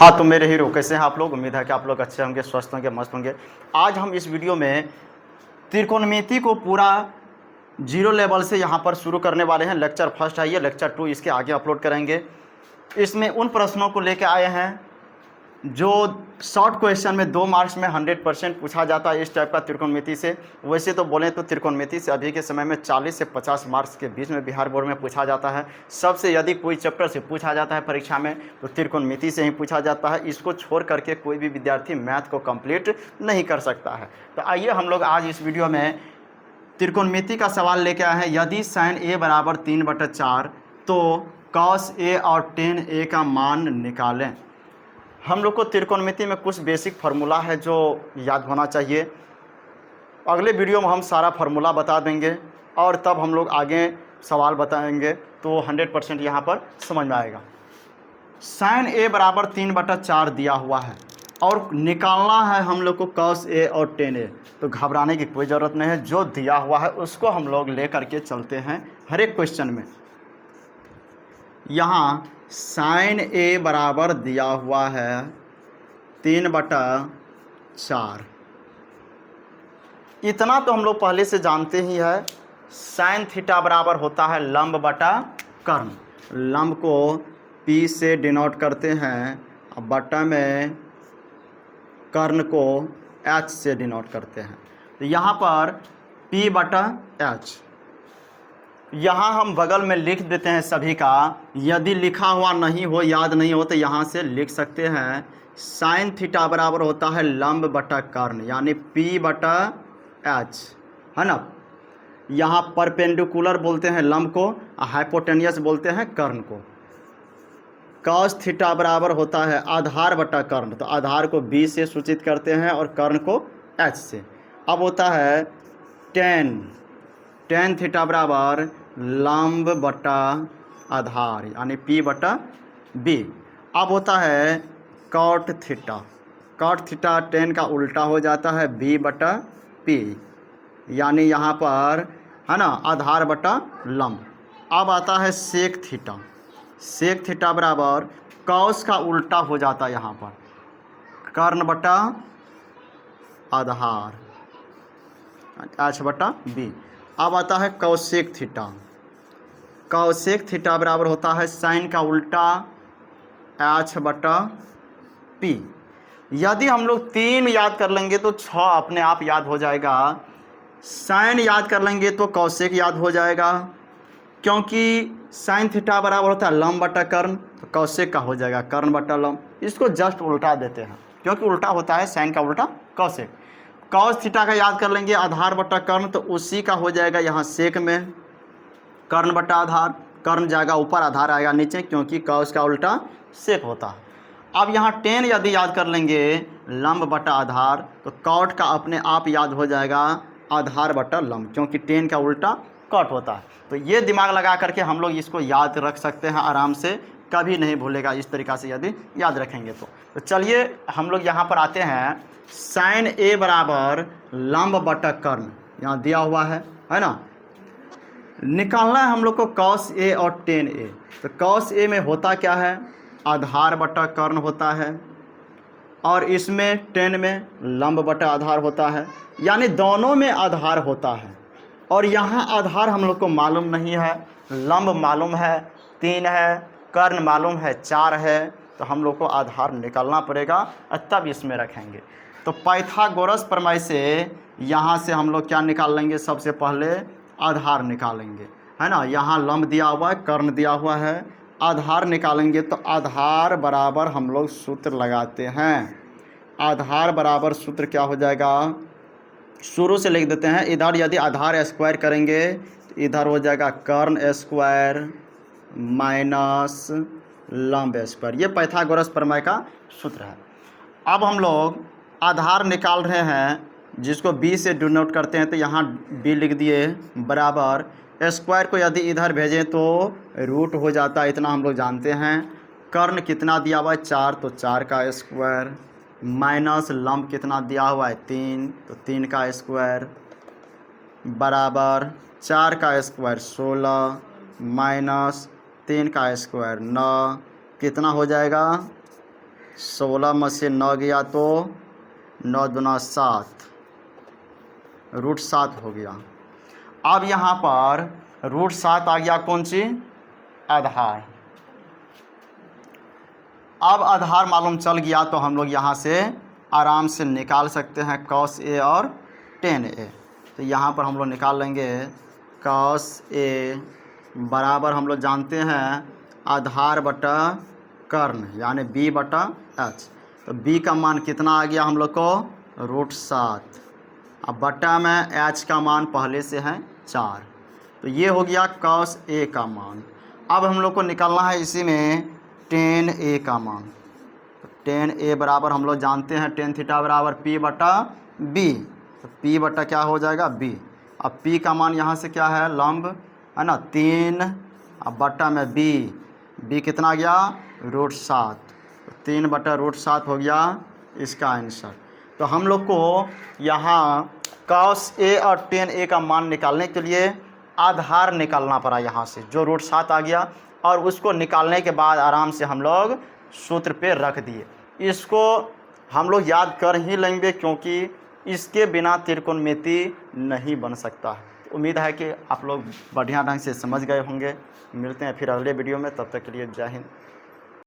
हाँ तो मेरे हीरो कैसे हैं आप लोग। उम्मीद है कि आप लोग अच्छे होंगे, स्वस्थ होंगे, मस्त होंगे। आज हम इस वीडियो में त्रिकोणमिति को पूरा जीरो लेवल से यहाँ पर शुरू करने वाले हैं। लेक्चर फर्स्ट है ये, लेक्चर 2 इसके आगे अपलोड करेंगे। इसमें उन प्रश्नों को लेकर आए हैं जो शॉर्ट क्वेश्चन में 2 मार्क्स में 100% पूछा जाता है इस टाइप का त्रिकोणमिति से। वैसे तो बोलें तो त्रिकोणमिति से अभी के समय में 40 से 50 मार्क्स के बीच में बिहार बोर्ड में पूछा जाता है। सबसे यदि कोई चैप्टर से पूछा जाता है परीक्षा में तो त्रिकोणमिति से ही पूछा जाता है। इसको छोड़ करके कोई भी विद्यार्थी मैथ को कंप्लीट नहीं कर सकता है। तो आइए हम लोग आज इस वीडियो में त्रिकोणमिति का सवाल लेके आए हैं। यदि sin a बराबर 3/4 तो cos a और tan a का मान निकालें। हम लोग को त्रिकोणमिति में कुछ बेसिक फार्मूला है जो याद होना चाहिए। अगले वीडियो में हम सारा फार्मूला बता देंगे और तब हम लोग आगे सवाल बताएंगे तो 100% यहाँ पर समझ में आएगा। sin a बराबर 3/4 दिया हुआ है और निकालना है हम लोग को cos a और tan a। तो घबराने की कोई ज़रूरत नहीं है, जो दिया हुआ है उसको हम लोग ले करके चलते हैं हर एक क्वेश्चन में। यहाँ sin a बराबर दिया हुआ है 3/4। इतना तो हम लोग पहले से जानते ही है। sin थीटा बराबर होता है लंब बटा कर्ण। लंब को P से डिनोट करते हैं, बटा में कर्ण को H से डिनोट करते हैं। तो यहाँ पर P/H यहाँ हम बगल में लिख देते हैं सभी का। यदि लिखा हुआ नहीं हो, याद नहीं हो तो यहाँ से लिख सकते हैं sin थीटा बराबर होता है लंब बटा कर्ण यानी P/H, है ना। यहाँ परपेंडिकुलर बोलते हैं लंब को, हाइपोटेनियस बोलते हैं कर्ण को। cos थीटा बराबर होता है आधार बटा कर्ण, तो आधार को B से सूचित करते हैं और कर्ण को H से। अब होता है tan थीटा बराबर लंब बटा आधार यानी P/B। अब होता है cot थीटा tan का उल्टा हो जाता है B/P यानी यहाँ पर है ना आधार बटा लंब। अब आता है sec थीटा बराबर cos का उल्टा हो जाता है यहाँ पर कर्ण बटा आधार H/B। अब आता है cosec थीटा बराबर होता है sin का उल्टा H/P। यदि हम लोग 3 याद कर लेंगे तो 6 अपने आप याद हो जाएगा। sin याद कर लेंगे तो cosec याद हो जाएगा, क्योंकि sin थीटा बराबर होता है लंब बटा कर्ण, तो cosec का हो जाएगा कर्ण बटा लंब। इसको जस्ट उल्टा देते हैं क्योंकि उल्टा होता है sin का उल्टा cosec। cos थीटा का याद कर लेंगे आधार बटा कर्ण, तो उसी का हो जाएगा यहाँ सेक में कर्ण बटा आधार। कर्ण जाएगा ऊपर, आधार आएगा नीचे, क्योंकि cos का उल्टा सेक होता है। अब यहाँ tan यदि याद कर लेंगे लंब बटा आधार, तो cot का अपने आप याद हो जाएगा आधार बटा लंब, क्योंकि tan का उल्टा cot होता है। तो ये दिमाग लगा करके हम लोग इसको याद रख सकते हैं आराम से, कभी नहीं भूलेगा इस तरीक़ा से यदि याद रखेंगे तो चलिए हम लोग यहाँ पर आते हैं। sin a बराबर लंब बटा कर्ण यहाँ दिया हुआ है ना। निकालना है हम लोग को cos a और tan a। तो cos a में होता क्या है आधार बटा कर्ण होता है, और इसमें tan में लंब बटा आधार होता है, यानी दोनों में आधार होता है। और यहाँ आधार हम लोग को मालूम नहीं है, लंब मालूम है 3 है, कर्ण मालूम है 4 है, तो हम लोग को आधार निकालना पड़ेगा तब इसमें रखेंगे। तो पाइथागोरस प्रमेय से यहाँ से हम लोग क्या निकाल लेंगे, सबसे पहले आधार निकालेंगे, है ना। यहाँ लंब दिया हुआ है, कर्ण दिया हुआ है, आधार निकालेंगे। तो आधार बराबर हम लोग सूत्र लगाते हैं। आधार बराबर सूत्र क्या हो जाएगा, शुरू से लिख देते हैं। इधर यदि आधार स्क्वायर करेंगे तो इधर हो जाएगा कर्ण स्क्वायर माइनस लंब स्क्वायर। ये पाइथागोरस प्रमेय का सूत्र है। अब हम लोग आधार निकाल रहे हैं, जिसको b से डिनोट करते हैं, तो यहाँ b लिख दिए बराबर स्क्वायर को यदि इधर भेजें तो रूट हो जाता है, इतना हम लोग जानते हैं। कर्ण कितना दिया हुआ है 4, तो 4 का स्क्वायर माइनस लंब कितना दिया हुआ है 3, तो 3 का स्क्वायर बराबर 4 का स्क्वायर 16 माइनस 3 का स्क्वायर 9, कितना हो जाएगा 16 में से 9 गया तो 9 दूना 7, √7 हो गया। अब यहाँ पर √7 आ गया कौन सी? आधार। अब आधार मालूम चल गया तो हम लोग यहाँ से आराम से निकाल सकते हैं cos A और tan A। तो यहाँ पर हम लोग निकाल लेंगे cos A बराबर हम लोग जानते हैं आधार बटा कर्ण यानी b/h। तो b का मान कितना आ गया हम लोग को? √7। अब बटा में h का मान पहले से है 4। तो ये हो गया cos A का मान। अब हम लोग को निकालना है इसी में tan A का मान। तो tan A बराबर हम लोग जानते हैं tan थीटा बराबर p/b। तो p बटा क्या हो जाएगा? b। अब p का मान यहाँ से क्या है? लंब है ना 3, अब बटा में b कितना गया? √7। तो 3/√7 हो गया इसका आंसर। तो हम लोग को यहाँ cos A और tan A का मान निकालने के लिए आधार निकालना पड़ा यहाँ से, जो √7 आ गया, और उसको निकालने के बाद आराम से हम लोग सूत्र पे रख दिए। इसको हम लोग याद कर ही लेंगे क्योंकि इसके बिना त्रिकोणमिति नहीं बन सकता है। उम्मीद है कि आप लोग बढ़िया ढंग से समझ गए होंगे। मिलते हैं फिर अगले वीडियो में, तब तक के लिए जय हिंद।